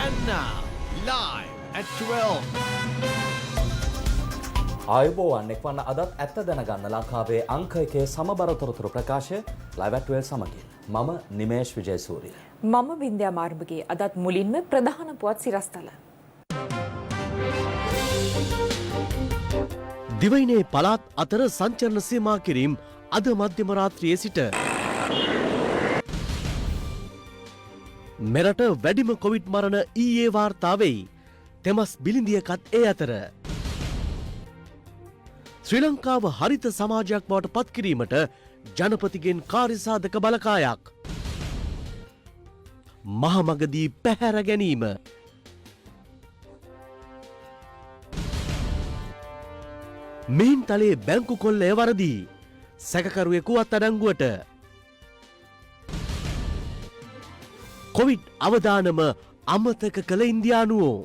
And now, live at 12. ආයුබෝවන් එක්වන්න අදත් ඇත්ත දැනගන්න ලංකාවේ අංක එකේ සමබර තොරතුරු ප්‍රකාශය ලයිව් at 12 සමගින් මම නිමේෂ් විජයසූරිය මම වින්ද්‍යා මාර්ගගේ අදත් මුලින්ම ප්‍රධාන පුවත් සිරස්තල දිවයිනේ පළාත් අතර සංචරණ සීමා කිරීම අද මධ්‍යම රාත්‍රියේ සිට මෙරට වැඩිම කොවිඩ් මරණ ඊයේ වාර්තා වෙයි. තෙමස් බිලිඳියකත් ඒ අතර ශ්‍රී ලංකාව හරිත සමාජයක් බවට පත් කිරීමට ජනපතිගෙන් කාර්යසාධක බලකායක්. මහමගදී පැහැර ගැනීම. මිහින්තලේ බැංකු කොල්ලය වරදී සැකකරුවෙකු අත්අඩංගුවට. කොවිඩ් අවදානම අමතක කළ ඉන්දියානුවෝ.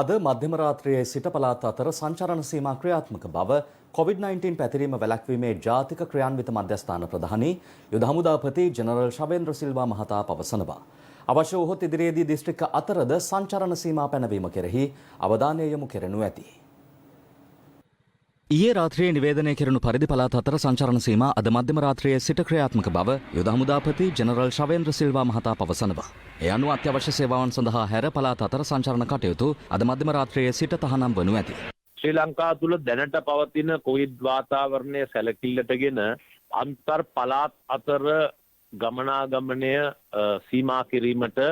අද මධ්‍යම රාත්‍රියේ සිට පළාත් අතර සංචරණ සීමා ක්‍රියාත්මක බව COVID-19 පැතිරීම වැළැක්වීමේ ජාතික ක්‍රියාන්විත මධ්‍යස්ථාන ප්‍රධානී යුද හමුදාපති ජෙනරල් ශවේන්ද්‍ර සිල්වා මහතා පවසනවා. අවශ්‍ය වූහොත් ඉදිරියේදී දිස්ත්‍රික්ක අතරද සංචරණ සීමා පැනවීම කෙරෙහි අවධානය යොමු කෙරෙනු ඇති. ඊයේ රාත්‍රියේ නිවේදනය කෙරෙනු පරිදි පළාත් අතර සංචරණ සීමා අද මධ්‍යම රාත්‍රියේ සිට ක්‍රියාත්මක බව යුද හමුදාපති ජෙනරල් ශවේන්ද්‍ර සිල්වා මහතා පවසනවා. ඒ අනුව අත්‍යවශ්‍ය සේවාවන් සඳහා හැර පළාත් අතර සංචරණ කටයුතු අද මධ්‍යම රාත්‍රියේ සිට තහනම් වනු ඇති. ශ්‍රී ලංකාව තුළ දැනට පවතින කොවිඩ් වාතාවරණය සැලකිල්ලටගෙන අන්තර් පළාත් අතර ගමනාගමනය සීමා කිරීමට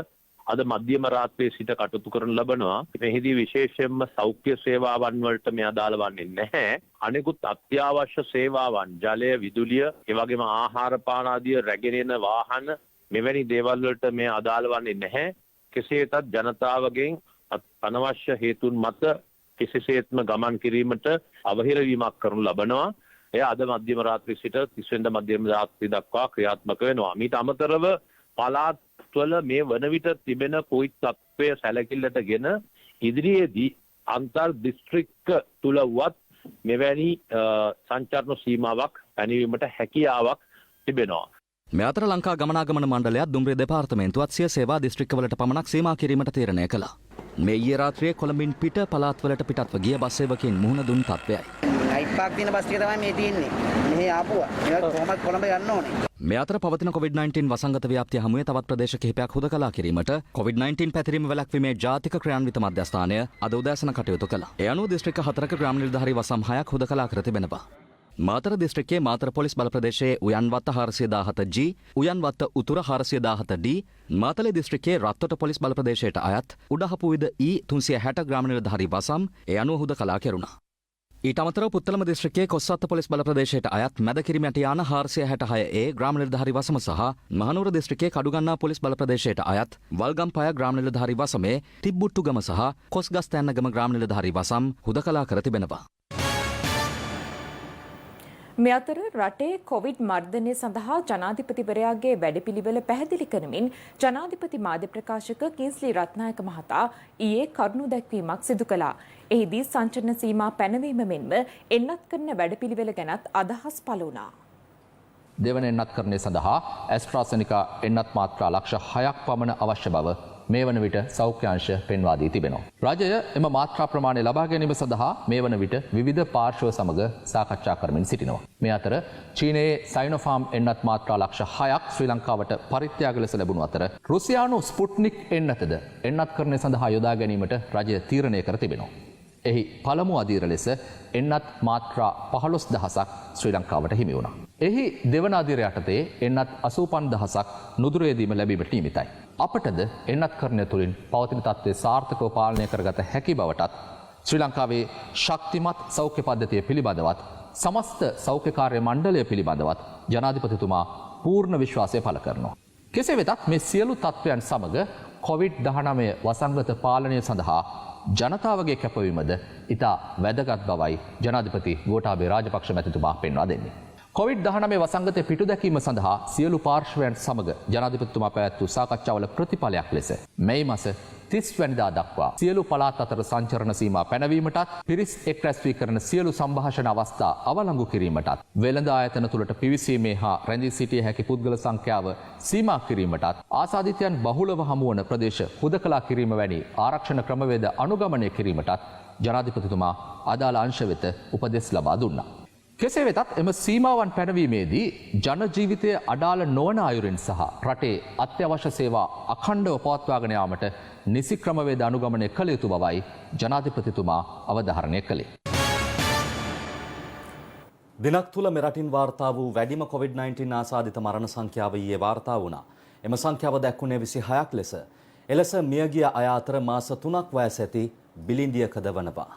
අද මධ්‍යම රාත්‍රියේ සිට කටයුතු කරන ලබනවා. මෙහිදී විශේෂයෙන්ම සෞඛ්‍ය සේවාවන් වලට මේ අදාළ වන්නේ නැහැ. අනෙකුත් අත්‍යවශ්‍ය සේවාවන් ජලය, විදුලිය, ඒ වගේම ආහාර පාන ආදී රැගෙන එන වාහන මෙවැනි දේවල් වලට මේ අදාළ වන්නේ නැහැ. කෙසේ වෙතත් ජනතාවගෙන් අනවශ්‍ය හේතුන් මත කිසිසේත්ම ගමන් කිරීමට අවහිර වීමක් කරනු ලබනවා. එය අද මධ්‍යම රාත්‍රියේ සිට 30 වෙනිදා මධ්‍යම රාත්‍රිය දක්වා ක්‍රියාත්මක වෙනවා. මීට අමතරව පළාත් වල මේ වන විට තිබෙන කොවිඩ් තත්ත්වය සැලකිල්ලටගෙන ඉදිරියේදී අන්තර් දිස්ත්‍රික්ක තුලවත් මෙවැනි සංචාරණ සීමාවක් පැනවීමට හැකියාවක් තිබෙනවා. මේ අතර ලංකා ගමනාගමන මණ්ඩලයත් දුම්රිය දෙපාර්තමේන්තුවත් සිය සේවා දිස්ත්‍රික්කවලට පමණක් සීමා කිරීමට තීරණය කළා. මේ ඊයේ රාත්‍රියේ කොළඹින් පිට පළාත්වලට පිටත්ව ගිය බස් සේවකයන් මුහුණ දුන් තත්ත්වයයි. ලයිට් පාක් තියෙන බස් ටික තමයි මේ තියෙන්නේ. මෙහි ආපුවා. මේක කොහොමද කොළඹ යන්න ඕනේ. මේ අතර පවතින COVID-19 වසංගත ව්‍යාප්තිය හමුවේ තවත් ප්‍රදේශ කිහිපයක් හුදකලා කිරීමට COVID-19 පැතිරීම වැළැක්වීමේ ජාතික ක්‍රියාන්විත මධ්‍යස්ථානය අද උදෑසන කටයුතු කළා. ඒ අනුව දිස්ත්‍රික්ක 4ක ග්‍රාම නිලධාරී වසම් 6ක් හුදකලා කර තිබෙනවා. මාතර දිස්ත්‍රික්කයේ මාතර පොලිස් බල ප්‍රදේශයේ උයන්වත්ත 417G, උයන්වත්ත උතුර 417D, මාතලේ දිස්ත්‍රික්කයේ රත්තොට පොලිස් බල ප්‍රදේශයට අයත් උඩහපුවිද E360 ග්‍රාම නිලධාරී වසම් ඒ අනුව හුදකලා කෙරුණා. ඊට අමතරව පුත්තලම දිස්ත්‍රික්කයේ කොස්සත්ත පොලිස් බල ප්‍රදේශයට අයත් මැදකිරිමැට යාන 466A ග්‍රාම නිලධාරී වසම සහ මහනුවර දිස්ත්‍රික්කයේ කඩුගන්නා පොලිස් බල ප්‍රදේශයට අයත් වල්ගම්පය ග්‍රාම නිලධාරී වසමේ තිබ්බුට්ටුගම සහ කොස්ගස්තැන්නගම ග්‍රාම නිලධාරී වසම් හුදකලා කර තිබෙනවා. මේ අතර රටේ කොවිඩ් මර්ධනය සඳහා ජනාධිපතිවරයාගේ වැඩපිළිවෙල පැහැදිලි කරමින් ජනාධිපති මාධ්‍ය ප්‍රකාශක කින්ස්ලි රත්නායක මහතා ඊයේ කරුණු දැක්වීමක් සිදු කළා. එහිදී සංචරණ සීමා පැනවීම මෙන්ම එන්නත් කරන වැඩපිළිවෙල ගැනත් අදහස් පළ වුණා. දෙවන එන්නත්කරණය සඳහා ඇස්ට්‍රාසෙනිකා එන්නත් මාත්‍රා ලක්ෂ 6ක් පමණ අවශ්‍ය බව මේ වන විට සෞඛ්‍යාංශ පෙන්වා දී තිබෙනවා. රජය එම මාත්‍රා ප්‍රමාණය ලබා ගැනීම සඳහා මේ වන විට විවිධ පාර්ශ්ව සමග සාකච්ඡා කරමින් සිටිනවා. මේ අතර චීනයේ සයිනෝෆාම් එන්නත් මාත්‍රා ලක්ෂ 6ක් ශ්‍රී ලංකාවට පරිත්‍යාග ලෙස ලැබුණු අතර රුසියානු ස්පුට්නික් එන්නතද එන්නත්කරණය සඳහා යොදා ගැනීමට රජය තීරණය කර තිබෙනවා. එහි පළමු අධීර ලෙස එන්නත් මාත්‍රා 15000ක් ශ්‍රී ලංකාවට හිමි වුණා. එහි දෙවන අධීර යටතේ එන්නත් 85000ක් නුදුරේදීම ලැබීමට නියමිතයි. අපටද එන්නත්කරණය තුළින් පවතින තත්ත්වය සාර්ථකව පාලනය කරගත හැකි බවටත් ශ්‍රී ලංකාවේ ශක්තිමත් සෞඛ්‍ය පද්ධතිය පිළිබඳවත් සමස්ත සෞඛ්‍ය කාර්ය මණ්ඩලය පිළිබඳවත් ජනාධිපතිතුමා පූර්ණ විශ්වාසය පළ කරනවා. කෙසේ වෙතත් මේ සියලු තත්ත්වයන් සමග COVID-19 වසංගත පාලනය සඳහා ජනතාවගේ කැපවීමද ඉතා වැදගත් බවයි ජනාධිපති ගෝඨාභය රාජපක්ෂ මැතිතුමා පෙන්වා දෙන්නේ. COVID-19 වසංගතය පිටු දැකීම සඳහා සියලු පාර්ශ්වයන් සමග ජනාධිපතිතුමා පැවැත් වූ සාකච්ඡාවල ප්‍රතිඵලයක් ලෙස මේ මාස 30 වැනිදා දක්වා සියලු පළාත් අතර සංචරණ සීමා පැනවීමටත් පිරිස් එක් රැස් වී කරන සියලු සංഭാෂණ අවස්ථා අවලංගු කිරීමටත් වෙළඳ ආයතන තුළට පිවිසීමේ හා රැඳී සිටිය හැකි පුද්ගල සංඛ්‍යාව සීමා කිරීමටත් ආසාදිතයන් බහුලව හමුවන ප්‍රදේශ හුදකලා කිරීම වැනි ආරක්ෂණ ක්‍රමවේද අනුගමනය කිරීමටත් ජනාධිපතිතුමා අදාළ අංශ වෙත උපදෙස් ලබා දුන්නා. කෙසේ වෙතත් එම සීමාවන් පැනවීමේදී ජන ජීවිතය අඩාල නොවන අයුරින් සහ රටේ අත්‍යවශ්‍ය සේවා අඛණ්ඩව පවත්වාගෙන යාමට නිසි ක්‍රමවේද අනුගමනය කළ යුතු බවයි ජනාධිපතිතුමා අවධාරණය කළේ. දිනක් තුළ මෙරටින් වාර්තා වූ වැඩිම COVID-19 ආසාදිත මරණ සංඛ්‍යාව ඊයේ වාර්තා වුණා. එම සංඛ්‍යාව දැක්වුණේ 26ක් ලෙස. එලෙස මියගිය අය අතර මාස 3ක් වයස ඇති බිලින්දියකද වනවා.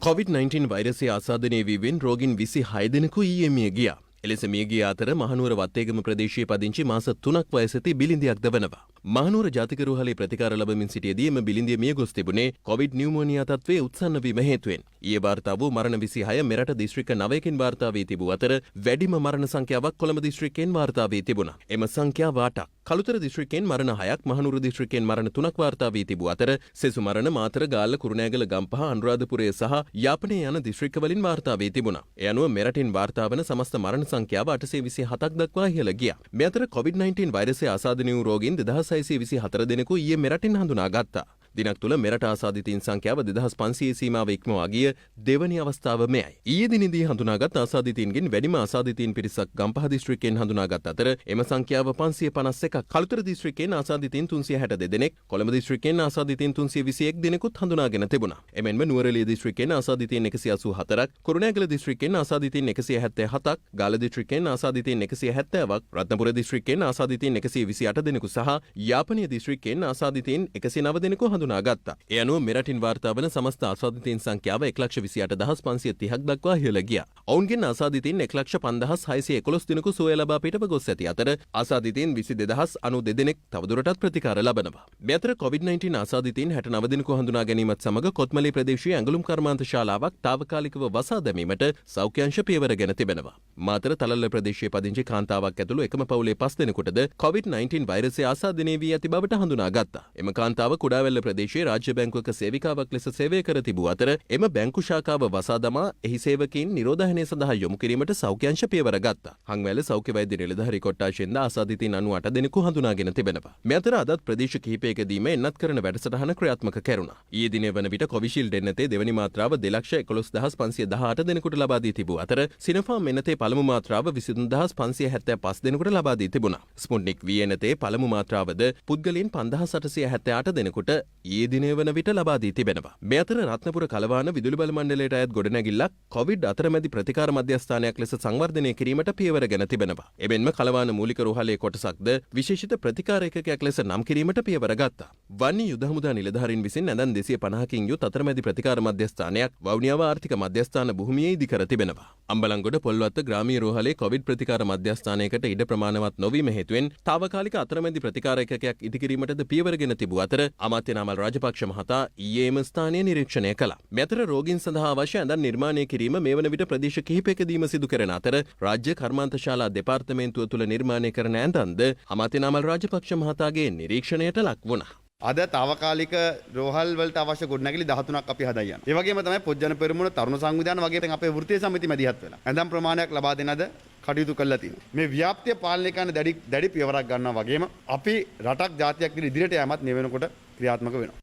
COVID-19 වෛරසය ආසාදනය වීවෙන් රෝගින් 26 දෙනෙකු ඊයේ මිය ගියා. එලෙස මියගිය අතර මහනුවර වත්තේගම ප්‍රදේශයේ පදිංචි මාස 3ක් වයස ඇති බිලින්දියක්ද වනවා. මහනුවර ජාතික රෝහලේ ප්‍රතිකාර ලැබමින් සිටියේදී එම බිලින්දිය මිය ගොස් තිබුණේ කොවිඩ් නියුමෝනියා තත්ත්වයේ උත්සන්න වීම හේතුවෙන්. ඊයේ වාර්තා වූ මරණ 26 මෙරට දිස්ත්‍රික්ක 9කින් වාර්තා වී තිබූ අතර වැඩිම මරණ සංඛ්‍යාවක් කොළඹ දිස්ත්‍රික්කයෙන් වාර්තා වී තිබුණා. එම සංඛ්‍යාව 8ක්. කළුතර දිස්ත්‍රික්කයෙන් මරණ 6ක්, මහනුවර දිස්ත්‍රික්කයෙන් මරණ 3ක් වාර්තා වී තිබූ අතර සෙසු මරණ මාතර, ගාල්ල, කුරුණෑගල, ගම්පහ, අනුරාධපුරය සහ යාපනය යන දිස්ත්‍රික්කවලින් වාර්තා වී තිබුණා. ඒ අනුව මෙරටින් වාර්තා වන සමස්ත මරණ සංඛ්‍යාව 827ක් දක්වා ඉහළ ගියා. මේ අතර COVID-19 වෛරසය ආසාදනය වූ රෝගීන් 2624 දෙනෙකු ඊයේ මෙරටින් හඳුනාගත්තා. දිනක් තුළ මෙරට ආසාදිතයින් සංඛ්‍යාව 2500 සීමාව ඉක්මවා ගිය දෙවැනි අවස්ථාව මෙයයි. ඊයේ දිනේදී හඳුනාගත් ආසාදිතයින්ගෙන් වැඩිම ආසාදිතයින් පිරිසක් ගම්පහ දිස්ත්‍රික්කයෙන් හඳුනාගත් අතර එම සංඛ්‍යාව 551ක්. කළුතර දිස්ත්‍රික්කයෙන් ආසාදිතයින් 362 දෙනෙක්, කොළඹ දිස්ත්‍රික්කයෙන් ආසාදිතයින් 321 දෙනෙකුත් හඳුනාගෙන තිබුණා. එමෙන්ම නුවරඑළිය දිස්ත්‍රික්කයෙන් ආසාදිතයින් 184ක්, කුරුණෑගල දිස්ත්‍රික්කයෙන් ආසාදිතයින් 177ක්, ගාල්ල දිස්ත්‍රික්කයෙන් ආසාදිතයින් 170ක්, රත්නපුර දිස්ත්‍රික්කයෙන් ආසාදිතයින් 128 දෙනෙකු සහ යාපනීය දිස්ත්‍රික්කයෙන් ආසාදිතයින් 109 දෙනෙකු හඳුනාගත්තා. ඒ අනුව මෙරටින් වාර්තා වන සමස්ත ආසාදිතයින් සංඛ්‍යාව 1,28,530ක් දක්වා ඉහළ ගියා. ඔවුන්ගෙන් ආසාදිතයින් 1,50,611 දෙනෙකු සුවය ලබා පිටව ගොස් ඇති අතර ආසාදිතයින් 22,092 දෙනෙක් තවදුරටත් ප්‍රතිකාර ලබනවා. මේ අතර COVID-19 ආසාදිතයින් 69 දෙනෙකු හඳුනා ගැනීමත් සමග කොත්මලේ ප්‍රදේශයේ ඇඟලුම් කර්මාන්ත ශාලාවක් తాවකාලිකව වසා දැමීමට සෞඛ්‍ය අංශ පියවරගෙන තිබෙනවා. මාතර තලල්ල ප්‍රදේශයේ පදිංචි කාන්තාවක් ඇතුළු එකම පවුලේ 5 දෙනෙකුටද COVID-19 වෛරසය ආසාදනය වී ඇති බවට හඳුනාගත්තා. එම කාන්තාව කුඩාවැල්ල ප්‍රදේශයේ රාජ්‍ය බැංකුවක සේවිකාවක් ලෙස සේවය කර තිබූ අතර එම බැංකු ශාඛාව වසා දමා එහි සේවකයින් නිරෝධායනය සඳහා යොමු කිරීමට සෞඛ්‍ය අංශ පියවර ගත්තා. හංවැල සෞඛ්‍ය වෛද්‍ය නිලධාරී කොට්ටාශයෙන්ද ආසාදිතයින් 98 දෙනෙකු හඳුනාගෙන තිබෙනවා. මේ අතර අදත් ප්‍රදේශ කිහිපයකදීම එන්නත් කරන වැඩසටහන ක්‍රියාත්මක කෙරුණා. ඊයේ දිනේ වන විට කොවිෂීල්ඩ් එන්නතේ දෙවැනි මාත්‍රාව 2,11,518 දෙනෙකුට ලබා දී තිබූ අතර සිනෝෆාම් එන්නතේ පළමු මාත්‍රාව 23,575 දෙනෙකුට ලබා දී තිබුණා. ස්පුට්නික් V එන්නතේ පළමු මාත්‍රාවද පුද්ගලයන් 5,878 දෙනෙකුට ඊයේ දිනේ වන විට ලබා දී තිබෙනවා. මේ අතර රත්නපුර කලවාන විදුලි බල මණ්ඩලයට අයත් ගොඩනැගිල්ලක් කොවිඩ් අතරමැදි ප්‍රතිකාර මධ්‍යස්ථානයක් ලෙස සංවර්ධනය කිරීමට පියවරගෙන තිබෙනවා. එමෙන්ම කලවාන මූලික රෝහලේ කොටසක්ද විශේෂිත ප්‍රතිකාර ඒකකයක් ලෙස නම් කිරීමට පියවර ගත්තා. වන්නි යුද හමුදා නිලධාරීන් විසින් ඇඳන් 250කින් යුත් අතරමැදි ප්‍රතිකාර මධ්‍යස්ථානයක් වවුනියාව ආර්ථික මධ්‍යස්ථාන භූමියේ ඉදි කර තිබෙනවා. අම්බලන්ගොඩ පොල්වත්ත ග්‍රාමීය රෝහලේ කොවිඩ් ප්‍රතිකාර මධ්‍යස්ථානයකට ඉඩ ප්‍රමාණවත් නොවීම හේතුවෙන් తాවකාලික අතරමැදි ප්‍රතිකාර ඒකකයක් ඉදි කිරීමටද පියවරගෙන තිබූ අතර අමාත්‍ය නාමල් රාජපක්ෂ මහතා ඊයේ එම ස්ථානය නිරීක්ෂණය කළා. මේ අතර රෝගීන් සඳහා අවශ්‍ය ඇඳන් නිර්මාණය කිරීම මේ වන විට ප්‍රදේශ කිහිපයකදීම සිදු කරන අතර රාජ්‍ය කර්මාන්ත ශාලා දෙපාර්තමේන්තුව තුළ නිර්මාණය කරන ඇඳන්ද අමාත්‍ය නාමල් රාජපක්ෂ මහතාගේ නිරීක්ෂණයට ලක් වුණා. අද తాවකාලික රෝහල් වලට අවශ්‍ය ගොඩනැගිලි 13ක් අපි හදා යනවා. ඒ වගේම තමයි පොජ්ජන පෙරමුණ තරුණ සංවිධාන වගේ අපේ වෘත්තීය සමිති මැදිහත් වෙලා ඇඳන් ප්‍රමාණයක් ලබා දෙන අද කටයුතු කළා තියෙනවා. මේ ව්‍යාප්තිය පාලනය කරන දැඩි පියවරක් ගන්නවා වගේම අපි රටක් ජාතියක් දින ඉදිරියට යෑමත් මේ වෙනකොට ක්‍රියාත්මක වෙනවා.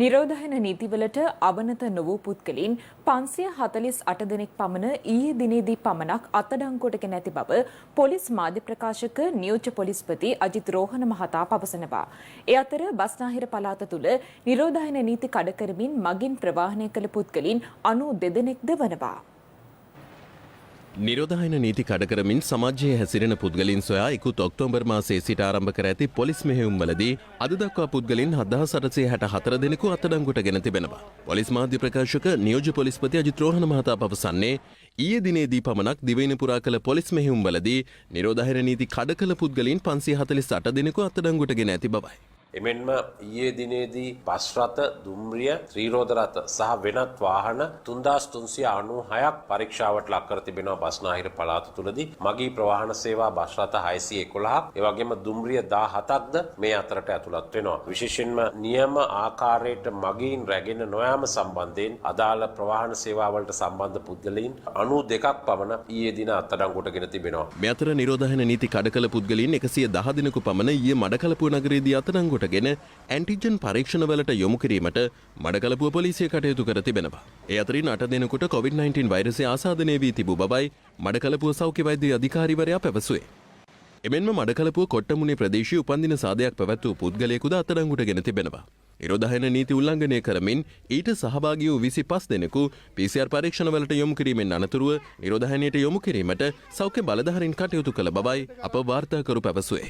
නිරෝධායන නීතිවලට අවනත නොවූ පුද්ගලයන් 548 දෙනෙක් පමණ ඊයේ දිනේදී පමණක් අත්අඩංගුවටගෙන ඇති බව පොලිස් මාධ්‍ය ප්‍රකාශක නියෝජ්‍ය පොලිස්පති අජිත් රෝහණ මහතා පවසනවා. ඒ අතර බස්නාහිර පළාත තුළ නිරෝධායන නීති කඩ කරමින් මගින් ප්‍රවාහනය කළ පුද්ගලයන් 92 දෙනෙක්ද වනවා. නිරෝධායන නීති කඩ කරමින් සමාජයේ හැසිරෙන පුද්ගලින් සොයා ඉකුත් ඔක්තෝබර් මාසයේ සිට ආරම්භ කර ඇති පොලිස් මෙහෙයුම්වලදී අද දක්වා පුද්ගලින් 7864 දෙනෙකු අත්අඩංගුවටගෙන තිබෙනවා. පොලිස් මාධ්‍ය ප්‍රකාශක නියෝජ්‍ය පොලිස්පති අජිත් රෝහණ මහතා පවසන්නේ ඊයේ දිනේදී පමණක් දිවයින පුරා කළ පොලිස් මෙහෙයුම්වලදී නිරෝධායන නීති කඩ කළ පුද්ගලින් 548 දෙනෙකු අත්අඩංගුවටගෙන ඇති බවයි. එමෙන්ම ඊයේ දිනේදී බස් රථ, දුම්රිය, ත්‍රිරෝද රථ සහ වෙනත් වාහන 3396ක් පරීක්ෂාවට ලක් කර තිබෙනවා බස්නාහිර පළාත තුලදී. මගී ප්‍රවාහන සේවා බස් රථ 611ක්, ඒ වගේම දුම්රිය 17ක්ද මේ අතරට ඇතුළත් වෙනවා. විශේෂයෙන්ම නියම ආකාරයට මගීන් රැගෙන නොයාම සම්බන්ධයෙන් අදාළ ප්‍රවාහන සේවාවලට සම්බන්ධ පුද්ගලයන් 92ක් පමණ ඊයේ දින අත්අඩංගුවටගෙන තිබෙනවා. මේ අතර නිරෝධායන නීති කඩකල පුද්ගලයන් 110 දිනක පමණ ඊයේ මඩකලපුව නගරයේදී අත්අඩංගුවටගෙන ඇන්ටිජන් පරීක්ෂණවලට යොමු කිරීමට මඩකලපුව පොලිසිය කටයුතු කර තිබෙනවා. ඒ අතරින් 8 දිනකට COVID-19 වෛරසය ආසාදනය වී තිබූ බවයි මඩකලපුව සෞඛ්‍ය වෛද්‍ය අධිකාරිවරයා පැවසුවේ. එමෙන්ම මඩකලපුව කොට්ටමුණේ ප්‍රදේශයේ උපන්දින සාදයක් පැවැත් වූ පුද්ගලයෙකුද අත්අඩංගුවටගෙන තිබෙනවා. නිරෝධායන නීති උල්ලංඝනය කරමින් ඊට සහභාගී වූ 25 දෙනෙකු PCR පරීක්ෂණවලට යොමු කිරීමෙන් අනතුරුව නිරෝධායනයට යොමු කිරීමට සෞඛ්‍ය බලධාරීන් කටයුතු කළ බවයි අප වාර්තාකරු පැවසුවේ.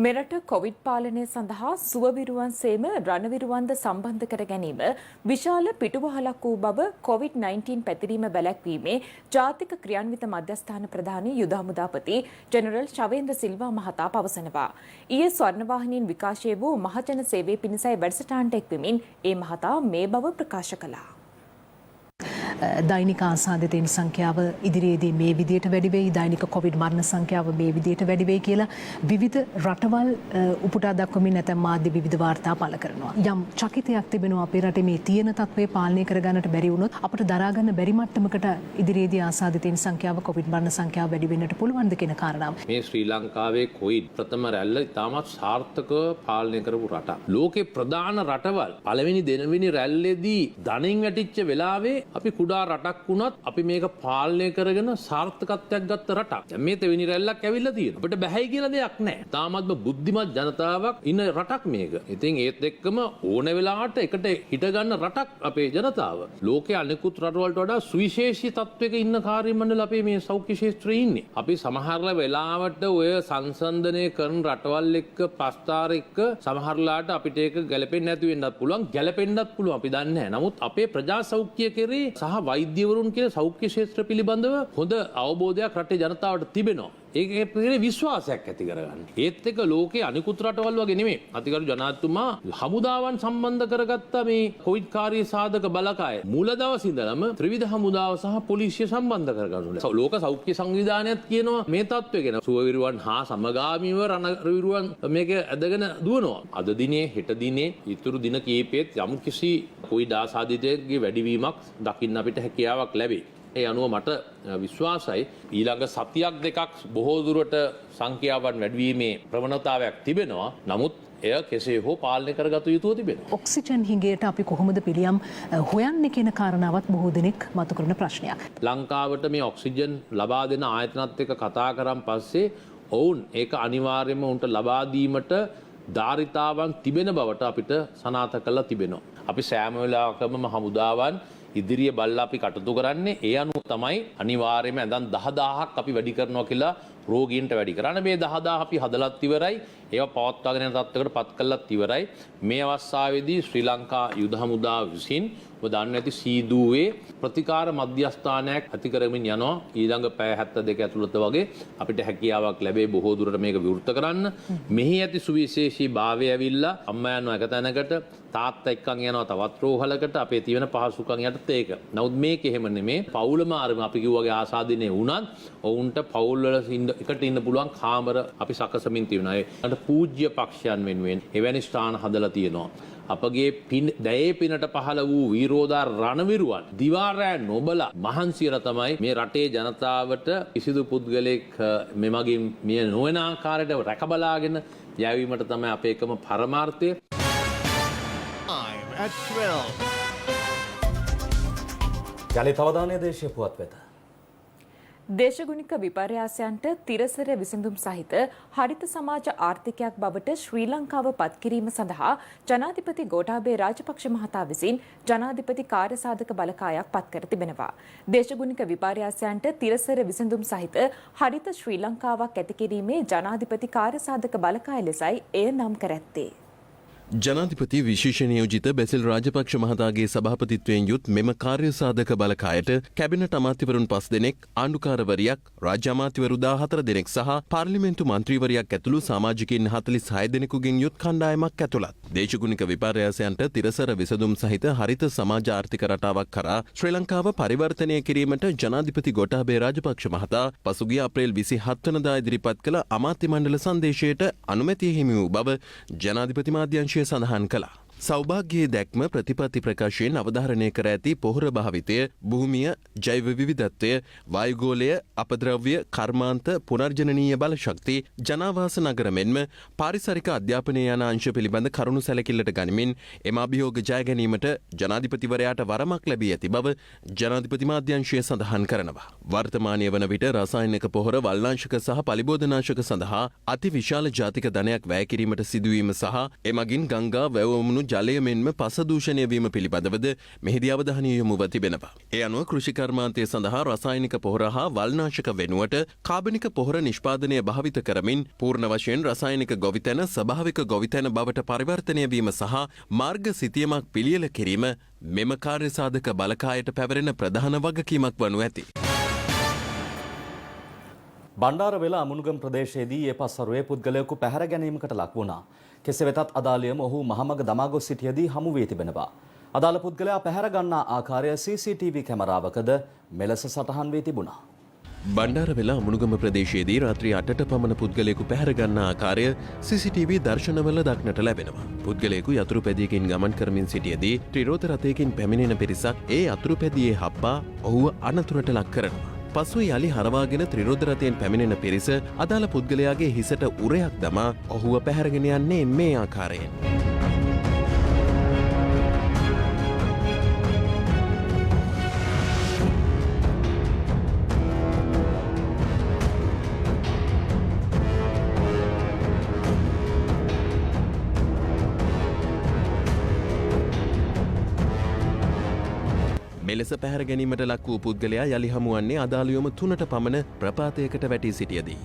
මෙරට කොවිඩ් පාලනය සඳහා සුවවිරුවන් සේම රණවිරුවන්ද සම්බන්ධ කර ගැනීම විශාල පිටුවහලක් වූ බව COVID-19 පැතිරීම වැළැක්වීමේ ජාතික ක්‍රියාන්විත මධ්‍යස්ථාන ප්‍රධානී යුද හමුදාපති ජෙනරල් ශවේන්ද්‍ර සිල්වා මහතා පවසනවා. ඊයේ ස්වර්ණවාහිනියෙන් විකාශය වූ මහජන සේවය පිණිසයි වැඩසටහනට එක්වෙමින් ඒ මහතා මේ බව ප්‍රකාශ කළා. දෛනික ආසාදිතයින් සංඛ්‍යාව ඉදිරියේදී මේ විදියට වැඩි වෙයි, දෛනික කොවිඩ් මරණ සංඛ්‍යාව මේ විදියට වැඩි වෙයි කියලා විවිධ රටවල් උපුටා දක්වමින් නැත්නම් මාධ්‍ය විවිධ වාර්තා පළ කරනවා. යම් චකිතයක් තිබෙනවා අපේ රටේ මේ තියෙන තත්ත්වය පාලනය කරගන්නට බැරි වුණොත් අපිට දරා ගන්න බැරි මට්ටමකට ඉදිරියේදී ආසාදිතයින් සංඛ්‍යාව කොවිඩ් මරණ සංඛ්‍යාව වැඩි වෙන්නට පුළුවන්ද කියන කාරණාව. මේ ශ්‍රී ලංකාවේ කොවිඩ් ප්‍රථම රැල්ල ඉතාමත් සාර්ථකව පාලනය කරපු රටක්. ලෝකේ ප්‍රධාන රටවල් පළවෙනි දෙවෙනි රැල්ලේදී ධනින් වැටිච්ච වෙලාවේ අපි කුඩා රටක් වුණත් අපි මේක පාලනය කරගෙන සාර්ථකත්වයක් ගත්ත රටක්. දැන් මේ තෙවෙනි රැල්ලක් ඇවිල්ලා තියෙනවා. අපිට බැහැයි කියලා දෙයක් නැහැ. තාමත්ම බුද්ධිමත් ජනතාවක් ඉන්න රටක් මේක. ඉතින් ඒත් එක්කම ඕන වෙලාවට එකට හිට ගන්න රටක් අපේ ජනතාව. ලෝකයේ අනෙකුත් රටවලට වඩා සුවිශේෂී තත්වයක ඉන්න කාර්ය මණ්ඩල අපේ මේ සෞඛ්‍ය ක්ෂේත්‍රයේ ඉන්නේ. අපි සමහර වෙලාවට ඔය සංසන්දනය කරන රටවල් එක්ක ප්‍රස්තාර එක්ක සමහරලාට අපිට ඒක ගැලපෙන්නේ නැති වෙන්නත් පුළුවන්. ගැලපෙන්නත් පුළුවන්. අපි දන්නේ නැහැ. නමුත් අපේ ප්‍රජා සෞඛ්‍ය කෙරේ සහ වෛද්‍යවරුන් කියන සෞඛ්‍ය ක්ෂේත්‍ර පිළිබඳව හොඳ අවබෝධයක් රටේ ජනතාවට තිබෙනවා. ඒකේ පිළිවෙල විශ්වාසයක් ඇති කරගන්න. ඒත් එක ලෝකයේ අනිකුත් රටවල් වගේ නෙමෙයි. අතිගරු ජනාධිපතිතුමා හමුදාවන් සම්බන්ධ කරගත්ත මේ කොවිඩ් කාර්ය සාධක බලකාය මූල දවස් ඉඳලම ත්‍රිවිධ හමුදාව සහ පොලිසිය සම්බන්ධ කරගන්නවා. ලෝක සෞඛ්‍ය සංවිධානයත් කියනවා මේ තත්ත්වය ගැන. සුවවිරුවන් හා සමගාමීව රණවිරුවන් මේක ඇදගෙන දුවනවා. අද දිනේ හෙට දිනේ ඊතුරු දින කීපෙත් යම් කිසි කොවිඩ් ආසාදිතයෙක්ගේ වැඩිවීමක් දකින්න අපිට හැකියාවක් ලැබේ. ඒ අනුව මට විශ්වාසයි ඊළඟ සතියක් දෙකක් බොහෝ දුරට සංඛ්‍යාවන් වැඩිවීමේ ප්‍රවණතාවයක් තිබෙනවා. නමුත් එය කෙසේ හෝ පාලනය කරගත යුතුව තිබෙනවා. ඔක්සිජන් හිඟයට අපි කොහොමද පිළියම් හොයන්නේ කියන කාරණාවත් බොහෝ දෙනෙක් මතු කරන ප්‍රශ්නයක්. ලංකාවට මේ ඔක්සිජන් ලබා දෙන ආයතනත් එක්ක කතා කරන් පස්සේ ඔවුන් ඒක අනිවාර්යයෙන්ම උන්ට ලබා දීමට ධාරිතාවන් තිබෙන බවට අපිට සනාථ කරලා තිබෙනවා. අපි සෑම වෙලාවකම හමුදාවන් ඉදිරිය බලලා අපි කටයුතු කරන්නේ ඒ අනුව තමයි අනිවාර්යයෙන්ම ඇඳන් 10000ක් අපි වැඩි කරනවා කියලා රෝගීන්ට වැඩි කරන්නේ. මේ 10000 අපි හදලත් ඉවරයි. ඒවා පවත්වාගෙන යන තත්ත්වයකට පත් කළත් ඉවරයි. මේ අවස්ථාවේදී ශ්‍රී ලංකා යුද හමුදාව විසින් ඔබ දන්නේ නැති සීදුවේ ප්‍රතිකාර මධ්‍යස්ථානයක් ඇති කරමින් යනවා. ඊළඟ පැය 72 ඇතුළත වගේ අපිට හැකියාවක් ලැබේ බොහෝ දුරට මේක විවෘත කරන්න. මෙහි ඇති සුවිශේෂී භාවය ඇවිල්ලා අම්මා යනවා එක තැනකට, තාත්තා එක්කන් යනවා තවත් රෝහලකට, අපේ තියෙන පහසුකම් යටතේ ඒක. නමුත් මේක එහෙම නෙමේ. පවුලම අරම අපි කිව්වාගේ ආසාදිනේ වුණත් ඔවුන්ට පවුල් වල එකට ඉන්න පුළුවන් කාමර අපි සකසමින් තියෙනවා. ඒකට පූජ්‍ය පක්ෂයන් වෙනුවෙන් එවැනි ස්ථාන හදලා තියෙනවා. අපගේ දැයේ පිනට පහළ වූ වීරෝදා රණවිරුවන් දිවා රෑ නොබලා මහන්සියලා තමයි මේ රටේ ජනතාවට කිසිදු පුද්ගලෙක් මෙමගින් මිය නොවන ආකාරයට රැකබලාගෙන යැවීමට තමයි අපේ එකම පරමාර්ථය. At 12. යලි තවදානය දේශීය පුවත් වෙත. දේශගුණික විපර්යාසයන්ට තිරසර විසඳුම් සහිත හරිත සමාජ ආර්ථිකයක් බවට ශ්‍රී ලංකාව පත් කිරීම සඳහා ජනාධිපති ගෝඨාභය රාජපක්ෂ මහතා විසින් ජනාධිපති කාර්යසාධක බලකායක් පත් කර තිබෙනවා. දේශගුණික විපර්යාසයන්ට තිරසර විසඳුම් සහිත හරිත ශ්‍රී ලංකාවක් ඇති කිරීමේ ජනාධිපති කාර්යසාධක බලකාය ලෙසයි එය නම් කර ඇත්තේ. ජනාධිපති විශේෂ නියෝජිත බැසිල් රාජපක්ෂ මහතාගේ සභාපතිත්වයෙන් යුත් මෙම කාර්ය සාධක බලකායට කැබිනට් අමාත්‍යවරුන් 5 දෙනෙක්, ආණ්ඩුකාරවරියක්, රාජ්‍ය අමාත්‍යවරු 14 දෙනෙක් සහ පාර්ලිමේන්තු මන්ත්‍රීවරයක් ඇතුළු සමාජිකයින් 46 දෙනෙකුගෙන් යුත් කණ්ඩායමක් ඇතුළත්. දේශගුණික විපර්යාසයන්ට තිරසර විසඳුම් සහිත හරිත සමාජ ආර්ථික රටාවක් කරා ශ්‍රී ලංකාව පරිවර්තනය කිරීමට ජනාධිපති ගෝඨාභය රාජපක්ෂ මහතා පසුගිය අප්‍රේල් 27 වනදා ඉදිරිපත් කළ අමාත්‍ය මණ්ඩල සංදේශයට අනුමැතිය හිමි වූ බව ජනාධිපති මාධ්‍යංශය සඳහන් කළා. සෞභාග්‍යයේ දැක්ම ප්‍රතිපත්ති ප්‍රකාශයෙන් අවධාරණය කර ඇති පොහොර භාවිතය, භූමිය, ජෛව විවිධත්වය, වායුගෝලය, අපද්‍රව්‍ය, කර්මාන්ත, පුනර්ජනනීය බලශක්ති, ජනාවාස නගර මෙන්ම පාරිසරික අධ්‍යාපනය යන අංශ පිළිබඳ කරුණු සැලකිල්ලට ගනිමින් එම අභියෝග ජය ගැනීමට ජනාධිපතිවරයාට වරමක් ලැබී ඇති බව ජනාධිපති මාධ්‍යංශය සඳහන් කරනවා. වර්තමානය වන විට රසායනික පොහොර, වල්නාශක සහ පලිබෝධනාශක සඳහා අති විශාල ජාතික ධනයක් වැය කිරීමට සිදුවීම සහ එමගින් ගංගා වැවුමුණු ජලය මෙන්ම පස දූෂණය වීම පිළිබඳවද මෙහිදී අවධානය යොමුව තිබෙනවා. ඒ අනුව කෘෂි කර්මාන්තය සඳහා රසායනික පොහොර හා වල්නාශක වෙනුවට කාබනික පොහොර නිෂ්පාදනය භාවිත කරමින් පූර්ණ වශයෙන් රසායනික ගොවිතැන ස්වභාවික ගොවිතැන බවට පරිවර්තනය වීම සහ මාර්ග සිතියමක් පිළියෙල කිරීම මෙම කාර්ය සාධක බලකායට පැවරෙන ප්‍රධාන වගකීමක් වනු ඇති. බණ්ඩාරවෙල අමුණුගම් ප්‍රදේශයේදී ඒ පස්වරුවේ පුද්ගලයෙකු පැහැර ගැනීමකට ලක් වුණා. කෙසේ වෙතත් අදාළියම ඔහු මහමග දමා ගොස් සිටියදී හමු වී තිබෙනවා. අදාළ පුද්ගලයා පැහැර ගන්නා ආකාරය CCTV කැමරාවකද මෙලෙස සටහන් වී තිබුණා. බණ්ඩාරවෙල අමුණුගම ප්‍රදේශයේදී රාත්‍රී 8ට පමණ පුද්ගලයෙකු පැහැර ගන්නා ආකාරය CCTV දර්ශනවල දක්නට ලැබෙනවා. පුද්ගලයෙකු යතුරු පැදියකින් ගමන් කරමින් සිටියදී ත්‍රිරෝද රථයකින් පැමිණෙන පිරිසක් ඒ යතුරු පැදියේ හප්පා ඔහුව අනතුරට ලක් කරනවා. පසුව යලි හරවාගෙන ත්‍රිරෝද රථයෙන් පැමිණෙන පිරිස අදාළ පුද්ගලයාගේ හිසට උරයක් දමා ඔහුව පැහැරගෙන යන්නේ මේ ආකාරයෙන්. මෙලෙස පැහැර ගැනීමට ලක් වූ පුද්ගලයා යලි හමුවන්නේ අදාළියොම 3ට පමණ ප්‍රපාතයකට වැටී සිටියදී.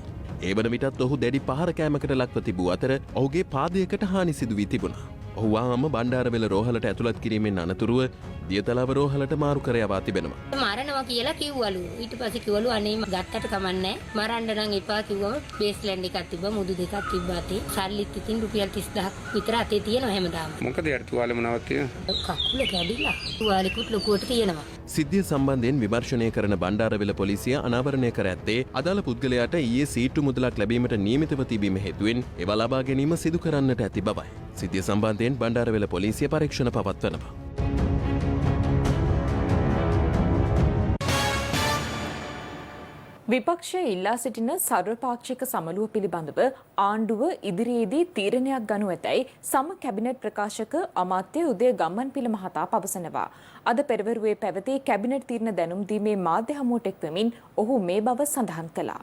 ඒ වන විටත් ඔහු දැඩි පහර කෑමකට ලක්ව තිබූ අතර ඔහුගේ පාදයකට හානි සිදු වී තිබුණා. ඔහු වහාම බණ්ඩාරවෙල රෝහලට ඇතුළත් කිරීමෙන් අනතුරුව දියතලාව රෝහලට මාරු කර යවා තිබෙනවා. මරනවා කියලා කිව්වලු. ඊට පස්සේ කිව්වලු අනේ ගත්තට කමන්නේ මරන්න නම් එපා කිව්වම බේස්ලෑන්ඩ් එකක් තිබ්බා, මුදු දෙකක් තිබ්බා අතේ. සල්ලිත් ඉතින් රුපියල් 30000ක් විතර අතේ තියෙනවා හැමදාම. මොකද යාට තුවාලේ මොනවද තියෙන්නේ? කකුල කැඩිලා. තුවාලෙකුත් ලොකුවට තියෙනවා. සිද්ධිය සම්බන්ධයෙන් විමර්ශනය කරන බණ්ඩාරවෙල පොලිසිය අනාවරණය කර ඇත්තේ අදාළ පුද්ගලයාට ඊයේ සීට්ටු මුදලක් ලැබීමට නියමිතව තිබීම හේතුවෙන් ඒවා ලබා ගැනීම සිදු කරන්නට ඇති බවයි. සිද්ධිය සම්බන්ධයෙන් බණ්ඩාරවෙල පොලිසිය පරීක්ෂණ පවත්වනවා. විපක්ෂය ඉල්ලා සිටින සර්වපාක්ෂික සමළුව පිළිබඳව ආණ්ඩුව ඉදිරියේදී තීරණයක් ගනු ඇතැයි සම කැබිනට් ප්‍රකාශක අමාත්‍ය උදය ගම්මන්පිල මහතා පවසනවා. අද පෙරවරුවේ පැවති කැබිනට් තීරණ දැනුම් දීමේ මාධ්‍ය හමුවට එක්වමින් ඔහු මේ බව සඳහන් කළා.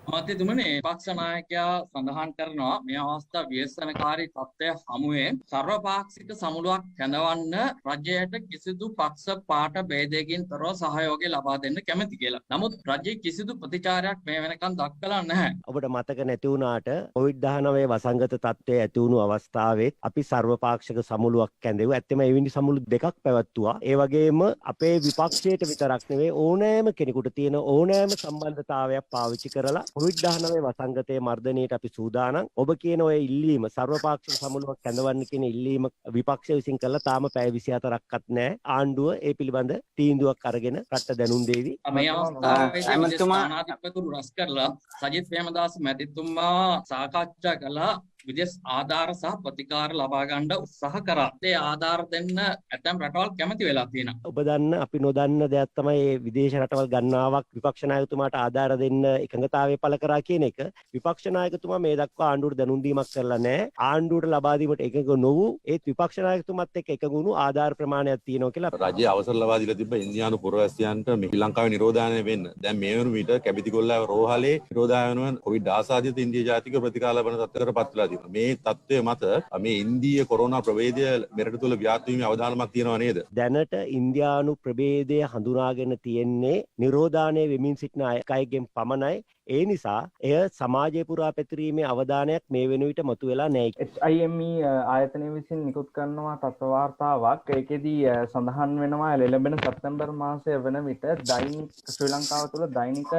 අමාත්‍යතුමනි, පක්ෂ 나යකයා සඳහන් කරනවා මේ අවස්ථා ව්‍යසනකාරී තත්ත්වය හමුවේ සර්වපාක්ෂික සමුළුවක් කැඳවන්න රජයට කිසිදු පක්ෂ පාට ભેදයකින් තොරව සහයෝගය ලබා දෙන්න කැමැති කියලා. නමුත් රජයේ කිසිදු ප්‍රතිචාරයක් මේ වෙනකන් දක්වලා නැහැ. ඔබට මතක නැති වුණාට COVID-19 වසංගත තත්ත්වය ඇති වුණු අවස්ථාවෙත් අපි සර්වපාක්ෂික සමුළුවක් කැඳෙව්වා. ඇත්තම එවැනි සමුළු දෙකක් පැවැත්තුවා. ඒ වගේම අපේ විපක්ෂයට විතරක් නෙවෙයි ඕනෑම කෙනෙකුට තියෙන ඕනෑම සම්බන්ධතාවයක් පාවිච්චි කරලා COVID-19 වසංගතයේ මර්ධනයට අපි සූදානම්. ඔබ කියන ඔය ඉල්ලීම සර්වපාක්ෂික සමුළුවක් කැඳවන්න කියන ඉල්ලීම විපක්ෂය විසින් කළා. තාම පැය 24ක්වත් නැහැ. ආණ්ඩුව ඒ පිළිබඳ තීන්දුවක් අරගෙන රට දැනුම් දෙවි. මේ අවස්ථාවේදී ජනාධිපතිතුරු රැස් කරලා සජිත් ප්‍රේමදාස මැතිතුමා සාකච්ඡා කළා. විදේශ ආධාර සහ ප්‍රතිකාර ලබා ගන්න උත්සාහ කරා. ඒ ආධාර දෙන්න ඇතැම් රටවල් කැමති වෙලා තියෙනවා. ඔබ දන්න අපි නොදන්න දෙයක් තමයි මේ විදේශ රටවල් ගන්නාවක් විපක්ෂ නායකතුමාට ආධාර දෙන්න එකඟතාවය පළ කරා කියන එක. විපක්ෂ නායකතුමා මේ දක්වා ආණ්ඩුවට දැනුම් දීමක් කරලා නැහැ. ආණ්ඩුවට ලබා දීමට එකඟ නොවු ඒත් විපක්ෂ නායකතුමත් එක්ක එකඟ වුණු ආධාර ප්‍රමාණයක් තියෙනවා කියලා රජය අවසර ලබා දීලා තිබ්බ ඉන්දියානු පුරවැසියන්ට ශ්‍රී ලංකාවේ නිරෝධායනය වෙන්න. දැන් මේ වන විට කැබිතිගොල්ලාව රෝහලේ නිරෝධායන වෙන කොවිඩ් ආසාදිත ඉන්දියා ජාතික ප්‍රතිකාර ලබන තත්ත්වයකටපත් වෙලා තියෙනවා. මේ තත්ත්වය මත මේ ඉන්දීය කොරෝනා ප්‍රභේදය මෙරට තුළ ව්‍යාප්ත වීමේ අවධානමක් තියෙනවා නේද? දැනට ඉන්දියානු ප්‍රභේදය හඳුනාගෙන තියෙන්නේ නිරෝධායනය වෙමින් සිටින අයගෙන් පමණයි. ඒ නිසා එය සමාජය පුරා පැතිරීමේ අවධානයක් මේ වෙන විට මතුවෙලා නැහැ. HIME ආයතනය විසින් නිකුත් කරනවා තත්ත්ව වාර්තාවක්. ඒකෙදී සඳහන් වෙනවා ලැබෙන සැප්තැම්බර් මාසය වන විට දෛනික ශ්‍රී ලංකාව තුළ දෛනික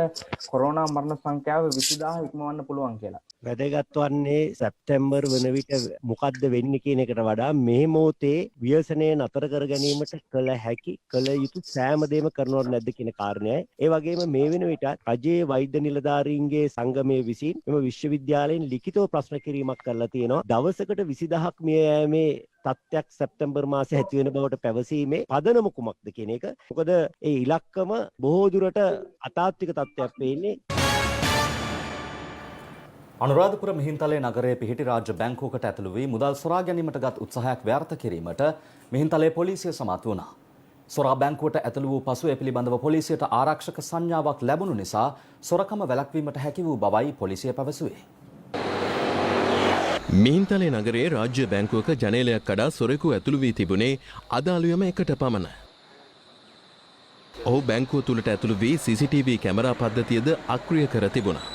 කොරෝනා මරණ සංඛ්‍යාව 20000 ඉක්මවන්න පුළුවන් කියලා. වැදගත් වන්නේ සැප්තැම්බර් වන විට මොකද්ද වෙන්නේ කියන එකට වඩා මේ මොහොතේ ව්‍යසනය නතර කර ගැනීමට කළ හැකි කළ යුතු සෑම දෙයක්ම කරනවද නැද්ද කියන කාරණයයි. ඒ වගේම මේ වෙන විට රජයේ වෛද්‍ය නිලධාරීන්ගේ සංගමය විසින් එම විශ්වවිද්‍යාලයෙන් ලිඛිතව ප්‍රශ්න කිරීමක් කරලා තියෙනවා. දවසකට 20000ක් මිය යෑමේ තත්ත්වයක් සැප්තැම්බර් මාසයේ ඇති වෙන බවට පැවසීමේ පදනම කුමක්ද කියන එක. මොකද ඒ ඉලක්කම බොහෝ දුරට අතාත්වික තත්ත්වයක් වෙන්නේ. අනුරාධපුර මිහින්තලේ නගරයේ පිහිටි රාජ්‍ය බැංකුවකට ඇතුළු වී මුදල් සොරා ගැනීමට ගත් උත්සාහයක් ව්‍යර්ථ කිරීමට මිහින්තලේ පොලිසිය සමත් වුණා. සොරා බැංකුවට ඇතුළු වූ පසු ඒ පිළිබඳව පොලිසියට ආරක්ෂක සංඥාවක් ලැබුණු නිසා සොරකම වැළැක්වීමට හැකි වූ බවයි පොලිසිය පැවසුවේ. මිහින්තලේ නගරයේ රාජ්‍ය බැංකුවක ජනේලයක් කඩා සොරෙකු ඇතුළු වී තිබුණේ අදාළුවම එකට පමණ. ඔහු බැංකුව තුළට ඇතුළු වී CCTV කැමරා පද්ධතියද අක්‍රිය කර තිබුණා.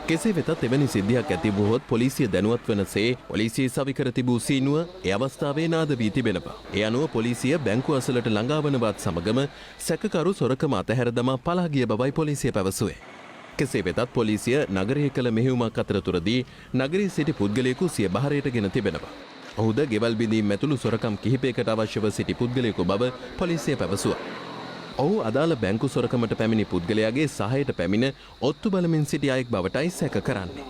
කෙසේ වෙතත් එවැනි සිද්ධියක් ඇති වුවහොත් පොලිසිය දැනුවත් වනසේ පොලිසිය සවිකර තිබූ සීනුව ඒ අවස්ථාවේ නාද වී තිබෙනවා. ඒ අනුව පොලිසිය බැංකුව අසලට ළඟා වනවත් සමගම සැකකරු සොරකම අතහැර දමා පලා ගිය බවයි පොලිසිය පැවසුවේ. කෙසේ වෙතත් පොලිසිය නගරයේ කළ මෙහෙයුමක් අතරතුරදී නගරයේ සිටි පුද්ගලයෙකු සිය බහරයට ගෙන තිබෙනවා. ඔහුද ගෙවල් බිඳීම් ඇතුළු සොරකම් කිහිපයකට අවශ්‍යව සිටි පුද්ගලයෙකු බව පොලිසිය පැවසුවා. ඔහු අදාළ බැංකු සොරකමට පැමිණි පුද්ගලයාගේ සහයට පැමිණ ඔත්තු බලමින් සිටි අයෙක් බවටයි සැක කරන්නේ.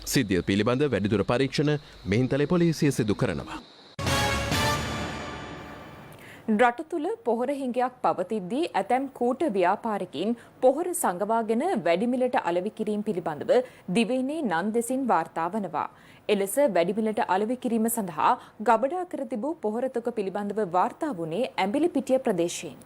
සිද්ධිය පිළිබඳ වැඩිදුර පරීක්ෂණ මිහින්තලේ පොලිසිය සිදු කරනවා. රට තුළ පොහොර හිඟයක් පවතිද්දී ඇතැම් කූට ව්‍යාපාරිකින් පොහොර සංගවාගෙන වැඩිමිලට අලෙවි කිරීම පිළිබඳව දිවයිනේ නන්දෙසින් වාර්තා වනවා. එලෙස වැඩිමිලට අලෙවි කිරීම සඳහා ගබඩා කර තිබූ පොහොරතක පිළිබඳව වාර්තා වුණේ ඇඹිලිපිටිය ප්‍රදේශයෙන්.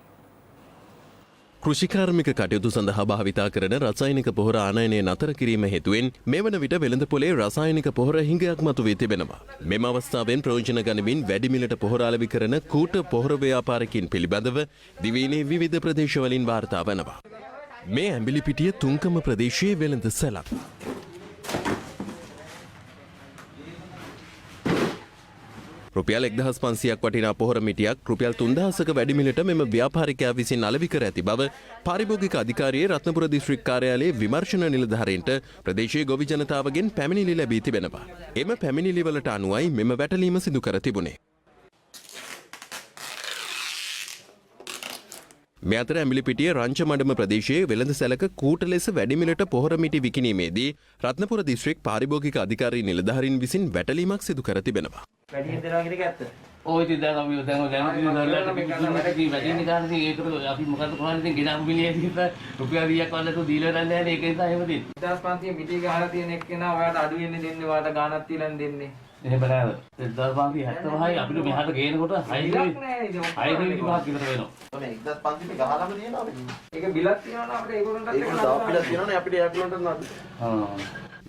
කෘෂිකාර්මික කටයුතු සඳහා භාවිතා කරන රසායනික පොහොර ආනයනය නතර කිරීම හේතුවෙන් මෙවන විට වෙළඳපොලේ රසායනික පොහොර හිඟයක් මතුවී තිබෙනවා. මෙම අවස්ථාවෙන් ප්‍රයෝජන ගනිමින් වැඩිමිලට පොහොර අලෙවි කරන කූට පොහොර ව්‍යාපාරිකින් පිළිබඳව දිවයිනේ විවිධ ප්‍රදේශවලින් වාර්තා වනවා. මේ ඇඹිලිපිටිය තුන්කම ප්‍රදේශයේ වෙළඳ සැලක්. රුපියල් 1500ක් වටිනා පොහොර මිටියක් රුපියල් 3000ක වැඩිමිලට මෙම ව්‍යාපාරිකයා විසින් අලෙවි කර ඇති බව පාරිභෝගික අධිකාරියේ රත්නපුර දිස්ත්‍රික් කාර්යාලයේ විමර්ශන නිලධාරීන්ට ප්‍රදේශීය ගොවි ජනතාවගෙන් පැමිණිලි ලැබී තිබෙනවා. එම පැමිණිලි වලට අනුවයි මෙම වැටලීම සිදු කර තිබුණේ. මේ අතර ඇඹිලිපිටිය රංචමඩම ප්‍රදේශයේ වෙළඳ සැලක කූට ලෙස වැඩිමිලට පොහොර මිටි විකිණීමේදී රත්නපුර දිස්ත්‍රික් පාරිභෝගික අධිකාරී නිලධාරීන් විසින් වැටලීමක් සිදු කර තිබෙනවා. වැඩි දෙනවා කියන එක ඇත්ත. ඔය ඉතින් දැන් අපි වැඩි නිකාන්ති ඒකට අපි මොකද කරන්නේ ඉතින් ගෙනාපු පිළියෙල රුපියල් 100ක් වලට දීලා නැන්නේ නැහැ ඒක නිසා එහෙම දෙන්නේ. 1500 මිටි ගහලා තියෙන එක්කෙනා ඔයාලට අඩු වෙන්නේ දෙන්නේ ඔයාලට ගාණක් තියලා දෙන්නේ. එහෙම බෑ. 1570යි අපිට මෙහාට ගේනකොට 6 විතර වෙනවා. මේ 1500 ගහලාම තියෙනවා අපිට. ඒක බිලක් තියෙනවා අපිට ඒගොල්ලන්ටත් ඒක බිලක් තියෙනවනේ අපිට ඒගොල්ලන්ට නඩු.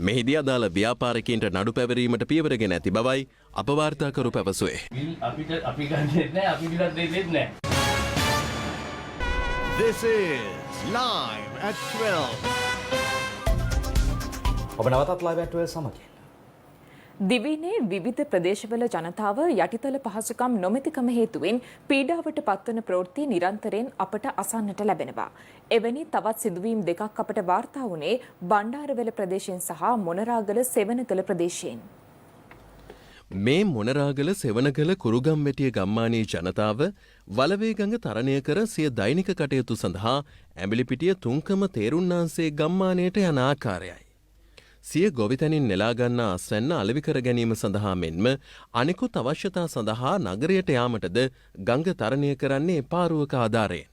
මෙහිදී අදාළ ව්‍යාපාරිකයින්ට නඩු පැවරීමට පියවරගෙන ඇති බවයි අපවාර්තාකරු පැවසුවේ. අපි ගන්නෙත් නෑ අපි බිලක් දෙන්නෙත් නෑ. This is Live at 12. ඔබ නැවතත් live at 12 සමගින්. දිවයිනේ විවිධ ප්‍රදේශවල ජනතාව යටිතල පහසුකම් නොමැතිකම හේතුවෙන් පීඩාවට පත්වන ප්‍රවෘත්ති නිරන්තරයෙන් අපට අසන්නට ලැබෙනවා. එවැනි තවත් සිදුවීම් දෙකක් අපට වාර්තා වුණේ බණ්ඩාරවැල ප්‍රදේශයෙන් සහ මොනරාගල සෙවණගල ප්‍රදේශයෙන්. මේ මොනරාගල සෙවණගල කුරුගම්වැටිය ගම්මානයේ ජනතාව වලවේගඟ තරණය කර සිය දෛනික කටයුතු සඳහා ඇඹිලිපිටිය තුන්කම තේරුන්නාන්සේ ගම්මානයට යන ආකාරයයි. සිය ගොවිතැනින් නෙලාගන්නා අස්වැන්න අලෙවි කර ගැනීම සඳහා මෙන්ම අනෙකුත් අවශ්‍යතා සඳහා නගරයට යාමටද ගඟ තරණය කරන්නේ පාරුවක ආධාරයෙන්.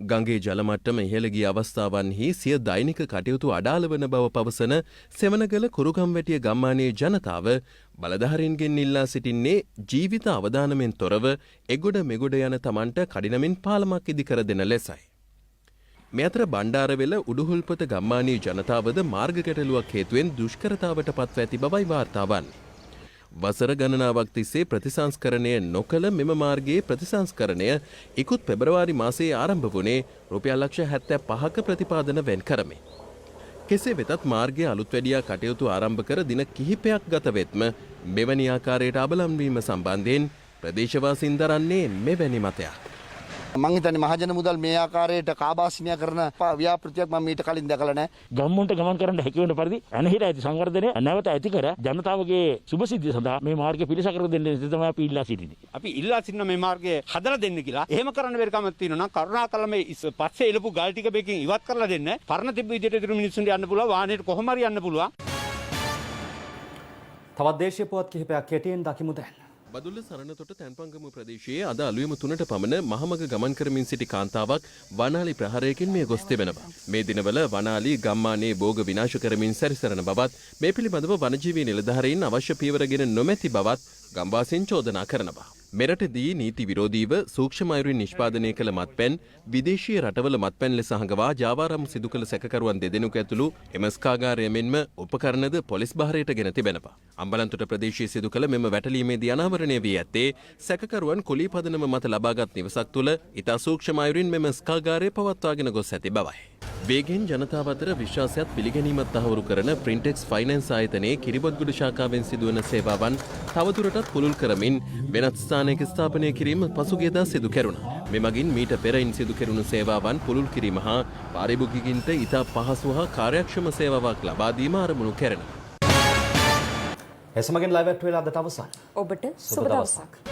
ගඟේ ජලමට්ටම ඉහළ ගිය අවස්ථාවන්හි සිය දෛනික කටයුතු අඩාල වන බව පවසන සෙවණගල කුරුගම්වැටිය ගම්මානයේ ජනතාව බලධාරීන්ගෙන් ඉල්ලා සිටින්නේ ජීවිත අවදානමෙන් තොරව එගොඩ මෙගොඩ යන තමන්ට කඩිනමින් පාලමක් ඉදිකර දෙන ලෙසයි. මේ අතර බණ්ඩාරවෙල උඩුහුල්පත ගම්මානයේ ජනතාවද මාර්ග ගැටලුවක් හේතුවෙන් දුෂ්කරතාවට පත්ව ඇති බවයි වාර්තා වන්නේ. වසර ගණනාවක් තිස්සේ ප්‍රතිසංස්කරණය නොකළ මෙම මාර්ගයේ ප්‍රතිසංස්කරණය ඉකුත් පෙබරවාරි මාසයේ ආරම්භ වුණේ රුපියල් ලක්ෂ 75ක ප්‍රතිපාදන වෙන් කරමින්. කෙසේ වෙතත් මාර්ගය අලුත් වැඩියා කටයුතු ආරම්භ කර දින කිහිපයක් ගත වෙත්ම මෙවැනි ආකාරයට අබලන්වීම සම්බන්ධයෙන් ප්‍රදේශවාසීන් දරන්නේ මෙවැනි මතයක්. මං හිතන්නේ මහජන මුදල් මේ ආකාරයට කාබාසිනිය කරන ව්‍යාපෘතියක් මම මීට කලින් දැකලා නැහැ. ගම්මුන්ට ගමන් කරන්න හැකි වෙන පරිදි අනහිර ඇති සංවර්ධනය නැවත ඇති කර ජනතාවගේ සුභසිද්ධිය සඳහා මේ මාර්ගය පිළිසකර දෙන්න තමයි අපි ඉල්ලා සිටින්නේ. අපි ඉල්ලා සිටින මේ මාර්ගය හදලා දෙන්න කියලා. එහෙම කරන්න බැරි කමක් තියෙනවා නම් කරුණාකරලා මේ පස්සේ එළපු ගල් ටික බෙකින් ඉවත් කරලා දෙන්න. පරණ තිබ්බ විදිහට ඉදිරි මිනිස්සුන්ට යන්න පුළුවන්. වාහනේට කොහොම හරි යන්න පුළුවන්. තවත් දේශීය පුවත් කිහිපයක් කෙටියෙන් දකිමු දැන්. බදුල්ල සරණතොට තැන්පංගම ප්‍රදේශයේ අද අලුයම 3ට පමණ මහමග ගමන් කරමින් සිටි කාන්තාවක් වනාලි ප්‍රහාරයකින් මිය ගොස් තිබෙනවා. මේ දිනවල වනාලි ගම්මානයේ භෝග විනාශ කරමින් සැරිසරන බවත් මේ පිළිබඳව වනජීවී නිලධාරීන් අවශ්‍ය පියවරගෙන නොමැති බවත් ගම්වාසීන් චෝදනා කරනවා. මෙරටදී නීති විරෝධීව සූක්ෂම අයුරින් නිෂ්පාදනය කළ මත්පැන් විදේශීය රටවල මත්පැන් ලෙස හඟවා ජාවාරම් සිදු කළ සැකකරුවන් දෙදෙනෙකු ඇතුළු එම ස්කාගාරය මෙන්ම උපකරණද පොලිස් භාරයට ගෙන තිබෙනවා. අම්බලන්තොට ප්‍රදේශයේ සිදු කළ මෙම වැටලීමේදී අනාවරණය වී ඇත්තේ සැකකරුවන් කොලී පදනම මත ලබාගත් නිවසක් තුළ ඉතා සූක්ෂම අයුරින් මෙම ස්කාගාරය පවත්වාගෙන ගොස් ඇති බවයි. වේගෙන් ජනතාව අතර විශ්වාසයත් පිළිගැනීමත් තහවුරු කරන ප්‍රින්ටෙක්ස් ෆයිනෑන්ස් ආයතනයේ කිරිබත්ගොඩ ශාඛාවෙන් සිදුවන සේවාවන් තවදුරටත් පුළුල් කරමින් වෙනත් ස්ථානයක ස්ථාපනය කිරීම පසුගියදා සිදු කෙරුණා. මෙමගින් මීට පෙරයින් සිදු කෙරුණු සේවාවන් පුළුල් කිරීම හා පාරිභෝගිකින්ට ඉතා පහසු හා කාර්යක්ෂම සේවාවක් ලබා දීම අරමුණු කෙරෙනවා. එසමගින් ලයිව් ඇට් වේලා අදට අවසන්. ඔබට සුබ දවසක්.